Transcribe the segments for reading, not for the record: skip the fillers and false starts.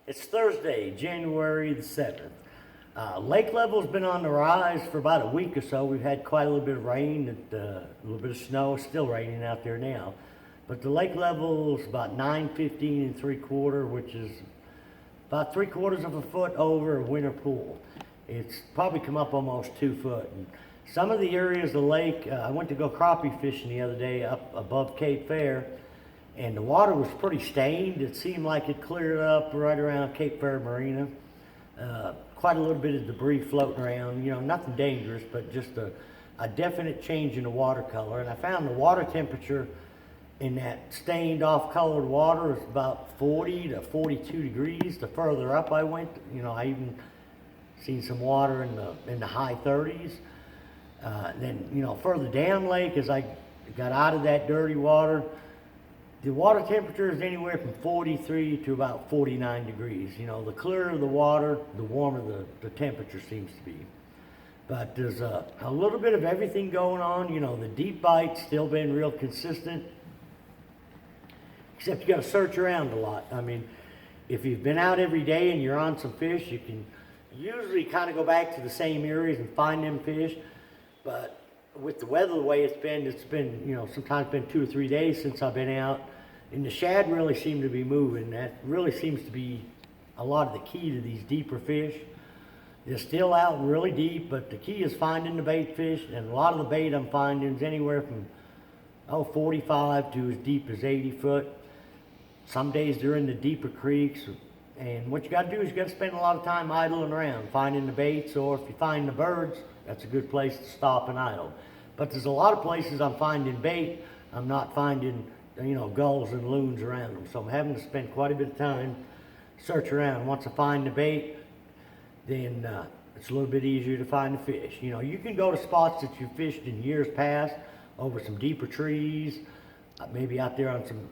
It's Thursday, January the 7th. Lake level's been on the rise for about a week or so. We've had quite a little bit of rain and a little bit of snow. It's still raining out there now. But the lake level is about 915 3/4, which is about 3/4 of a foot over a winter pool. It's probably come up almost 2 foot. And some of the areas of the lake, I went to go crappie fishing the other day up above Cape Fair, and the water was pretty stained. It seemed like it cleared up right around Cape Fair Marina. Quite a little bit of debris floating around, nothing dangerous, but just a definite change in the water color. And I found the water temperature in that stained off colored water is about 40 to 42 degrees. The further up I went, I even seen some water in the high 30s. Then, further down lake, as I got out of that dirty water, the water temperature is anywhere from 43 to about 49 degrees. The clearer the water, the warmer the temperature seems to be. But there's a little bit of everything going on. The deep bite's still been real consistent, except you got to search around a lot. I mean, if you've been out every day and you're on some fish, you can usually kind of go back to the same areas and find them fish. But with the weather the way it's been, sometimes been 2 or 3 days since I've been out, and the shad really seem to be moving. That really seems to be a lot of the key to these deeper fish. They're still out really deep, but the key is finding the bait fish, and a lot of the bait I'm finding is anywhere from 45 to as deep as 80 foot. Some days they're in the deeper creeks, and what you got to do is you got to spend a lot of time idling around, finding the baits, or if you find the birds, that's a good place to stop and idle. But there's a lot of places I'm finding bait, I'm not finding, gulls and loons around them. So I'm having to spend quite a bit of time search around. Once I find the bait, then it's a little bit easier to find the fish. You can go to spots that you fished in years past, over some deeper trees, maybe out there on some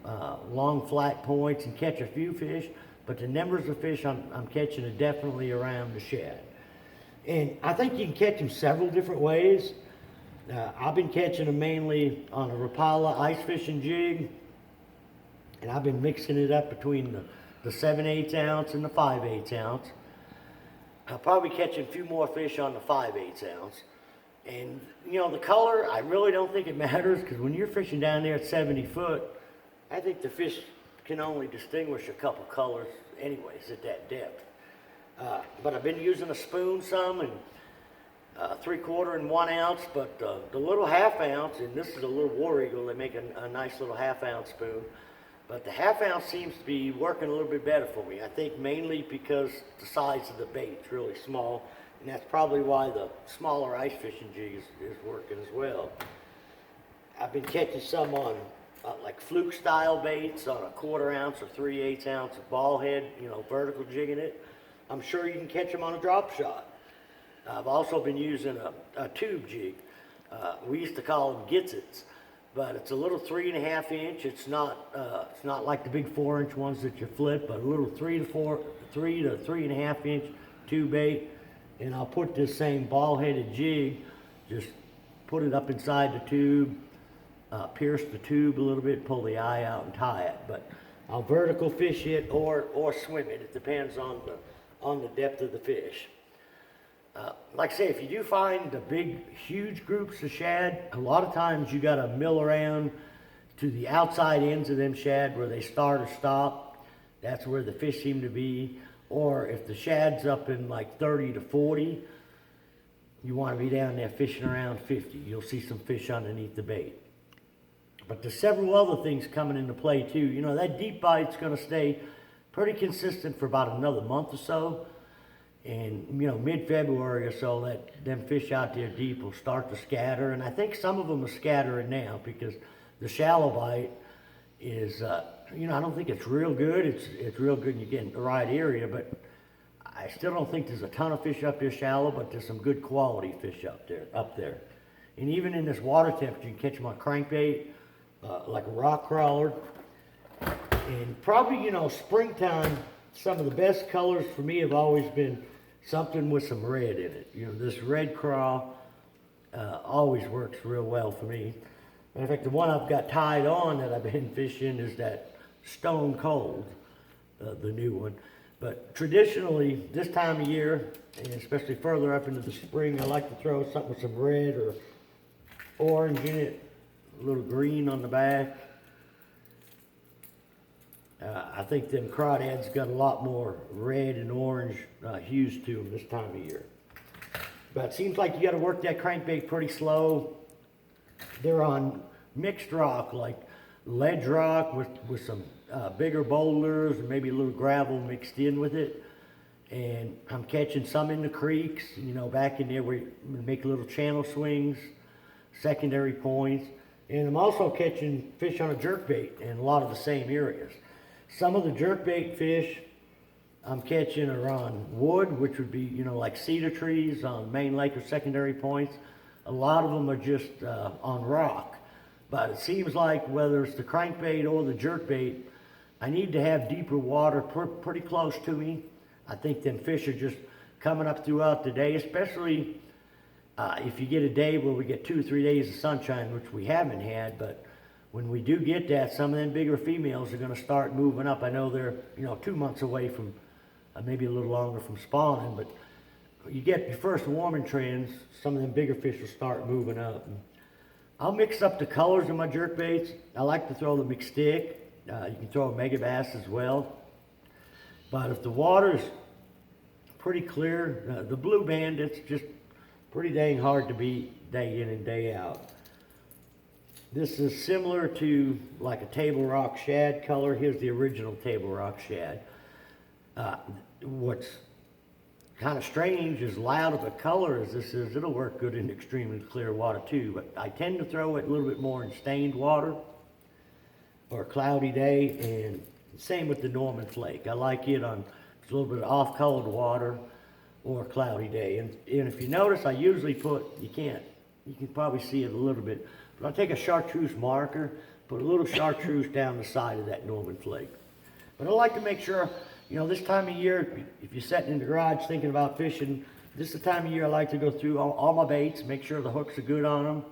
long flat points, and catch a few fish. But the numbers of fish I'm catching are definitely around the shad. And I think you can catch them several different ways. I've been catching them mainly on a Rapala ice fishing jig, and I've been mixing it up between the 7/8 ounce and the 5/8 ounce. I'll probably catch a few more fish on the 5/8 ounce. And, the color, I really don't think it matters, because when you're fishing down there at 70 foot, I think the fish can only distinguish a couple colors anyways at that depth. But I've been using a spoon some, and 3/4 and 1 ounce, but the little 1/2 ounce, and this is a little War Eagle, they make a nice little 1/2 ounce spoon, but the 1/2 ounce seems to be working a little bit better for me. I think mainly because the size of the bait's really small, and that's probably why the smaller ice fishing jig is working as well. I've been catching some on like fluke style baits on a 1/4 ounce or 3/8 ounce ball head, vertical jigging it. I'm sure you can catch them on a drop shot. I've also been using a tube jig. We used to call them gitzits, but it's a little 3.5 inch. It's not like the big 4-inch ones that you flip, but a little 3 to 3.5 inch tube bait. And I'll put this same ball-headed jig, just put it up inside the tube, pierce the tube a little bit, pull the eye out and tie it. But I'll vertical fish it or swim it. It depends on the depth of the fish. Like I say, if you do find the big, huge groups of shad, a lot of times you got to mill around to the outside ends of them shad where they start or stop. That's where the fish seem to be. Or if the shad's up in like 30 to 40, you want to be down there fishing around 50. You'll see some fish underneath the bait. But there's several other things coming into play too. That deep bite's going to stay pretty consistent for about another month or so. And, mid-February or so, them fish out there deep will start to scatter. And I think some of them are scattering now, because the shallow bite is, I don't think it's real good. It's real good when you get in the right area, but I still don't think there's a ton of fish up there shallow, but there's some good quality fish up there. And even in this water temperature, you can catch them on crankbait, like a rock crawler. And probably, springtime, some of the best colors for me have always been something with some red in it. This red craw always works real well for me. Matter of fact, the one I've got tied on that I've been fishing is that Stone Cold, the new one. But traditionally, this time of year, and especially further up into the spring, I like to throw something with some red or orange in it, a little green on the back. I think them crawdads got a lot more red and orange hues to them this time of year. But it seems like you got to work that crankbait pretty slow. They're on mixed rock, like ledge rock with some bigger boulders and maybe a little gravel mixed in with it. And I'm catching some in the creeks, you know, back in there where you make little channel swings, secondary points. And I'm also catching fish on a jerkbait in a lot of the same areas. Some of the jerkbait fish I'm catching are on wood, which would be, you know, like cedar trees on main lake or secondary points. A lot of them are just on rock. But it seems like whether it's the crankbait or the jerkbait, I need to have deeper water pretty close to me. I think them fish are just coming up throughout the day, especially if you get a day where we get 2 or 3 days of sunshine, which we haven't had. But when we do get that, some of them bigger females are going to start moving up. I know they're, you know, 2 months away from, maybe a little longer from spawning, but you get your first warming trends, some of them bigger fish will start moving up. And I'll mix up the colors of my jerkbaits. I like to throw the McStick. You can throw a Mega Bass as well. But if the water's pretty clear, the blue bandit's just pretty dang hard to beat day in and day out. This is similar to like a table rock shad color. Here's the original table rock shad. What's kind of strange, as loud of a color as this is, it'll work good in extremely clear water too. But I tend to throw it a little bit more in stained water or a cloudy day, and same with the Norman flake. I like it on a little bit of off-colored water or a cloudy day. And if you notice, I usually put, you can probably see it a little bit, but I'll take a chartreuse marker, put a little chartreuse down the side of that Norman flake. But I like to make sure, you know, this time of year, if you're sitting in the garage thinking about fishing, this is the time of year I like to go through all my baits, make sure the hooks are good on them.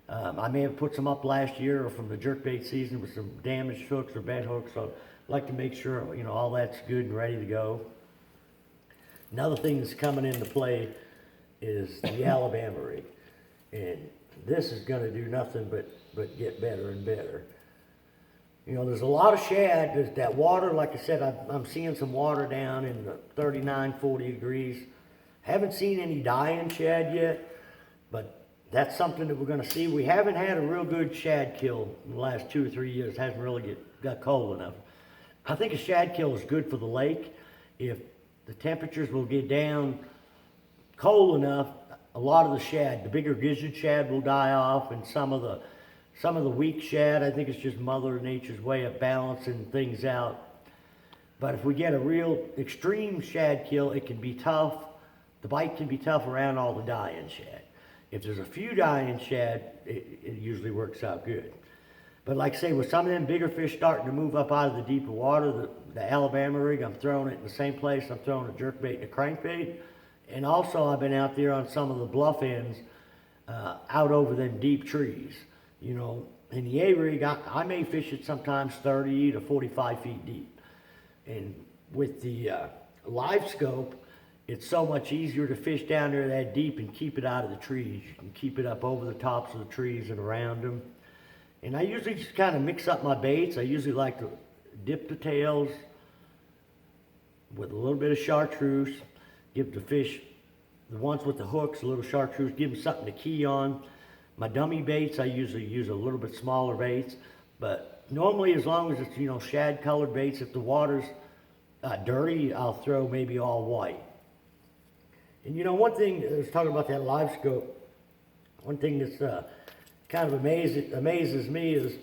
I may have put some up last year or from the jerkbait season with some damaged hooks or bent hooks, so I like to make sure, you know, all that's good and ready to go. Another thing that's coming into play is the Alabama rig, and this is going to do nothing but get better and better. You know, there's a lot of shad. There's that water, like I said, I'm seeing some water down in the 39, 40 degrees. Haven't seen any dying shad yet, but that's something that we're going to see. We haven't had a real good shad kill in the last 2 or 3 years. It hasn't really got cold enough. I think a shad kill is good for the lake. If the temperatures will get down cold enough, a lot of the shad, the bigger gizzard shad, will die off, and some of the weak shad, I think it's just Mother Nature's way of balancing things out. But if we get a real extreme shad kill, it can be tough. The bite can be tough around all the dying shad. If there's a few dying shad, it usually works out good. But like I say, with some of them bigger fish starting to move up out of the deeper water, the Alabama rig, I'm throwing it in the same place I'm throwing a jerkbait and a crankbait. And also I've been out there on some of the bluff ends, out over them deep trees. You know, in the A-rig, I may fish it sometimes 30 to 45 feet deep. And with the live scope, it's so much easier to fish down there that deep and keep it out of the trees. You can keep it up over the tops of the trees and around them. And I usually just kind of mix up my baits. I usually like to dip the tails with a little bit of chartreuse, give the fish, the ones with the hooks, a little chartreuse, give them something to key on. My dummy baits, I usually use a little bit smaller baits, but normally as long as it's, you know, shad colored baits, if the water's dirty, I'll throw maybe all white. And you know, one thing, I was talking about that live scope, one thing that's kind of amazes me is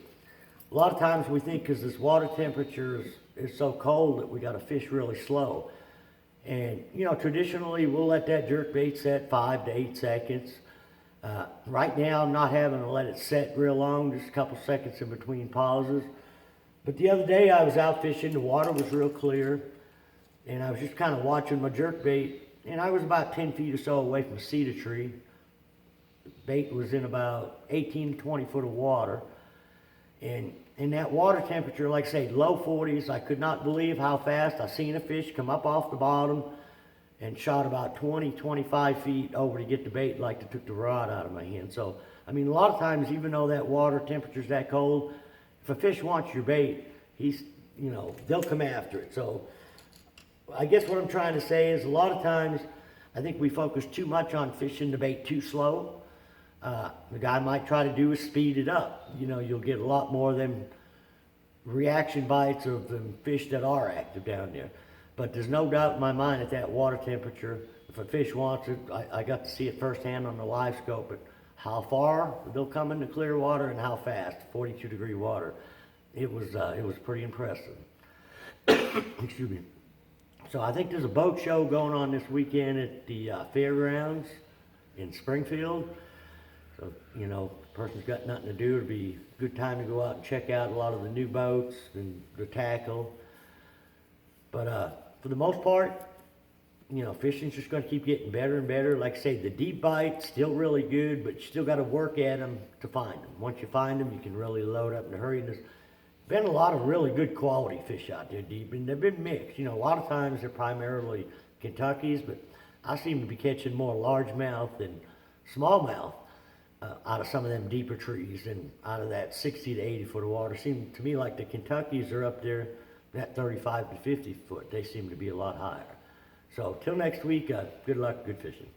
a lot of times we think because this water temperature is so cold that we got to fish really slow. And you know, traditionally we'll let that jerkbait set 5 to 8 seconds. Right now I'm not having to let it set real long, just a couple seconds in between pauses. But the other day I was out fishing, the water was real clear, and I was just kind of watching my jerkbait, and I was about 10 feet or so away from a cedar tree. The bait was in about 18 to 20 foot of water, and in that water temperature, like I say, low 40s, I could not believe how fast I seen a fish come up off the bottom and shot about 20, 25 feet over to get the bait, like it took the rod out of my hand. So, I mean, a lot of times, even though that water temperature's that cold, if a fish wants your bait, they'll come after it. So, I guess what I'm trying to say is a lot of times, I think we focus too much on fishing the bait too slow. The guy might try to do is speed it up. You'll get a lot more of them reaction bites of the fish that are active down there. But there's no doubt in my mind at that water temperature, if a fish wants it, I got to see it firsthand on the live scope, but how far they'll come into clear water and how fast, 42-degree water. It was pretty impressive. Excuse me. So I think there's a boat show going on this weekend at the fairgrounds in Springfield. So, if a person's got nothing to do, it'd be a good time to go out and check out a lot of the new boats and the tackle. But for the most part, fishing's just going to keep getting better and better. Like I say, the deep bites still really good, but you still got to work at them to find them. Once you find them, you can really load up in a hurry. And there's been a lot of really good quality fish out there deep, and they've been mixed. A lot of times they're primarily Kentuckies, but I seem to be catching more largemouth than smallmouth out of some of them deeper trees, and out of that 60 to 80 foot of water. Seems to me like the Kentuckies are up there, that 35 to 50 foot. They seem to be a lot higher. So till next week, good luck, good fishing.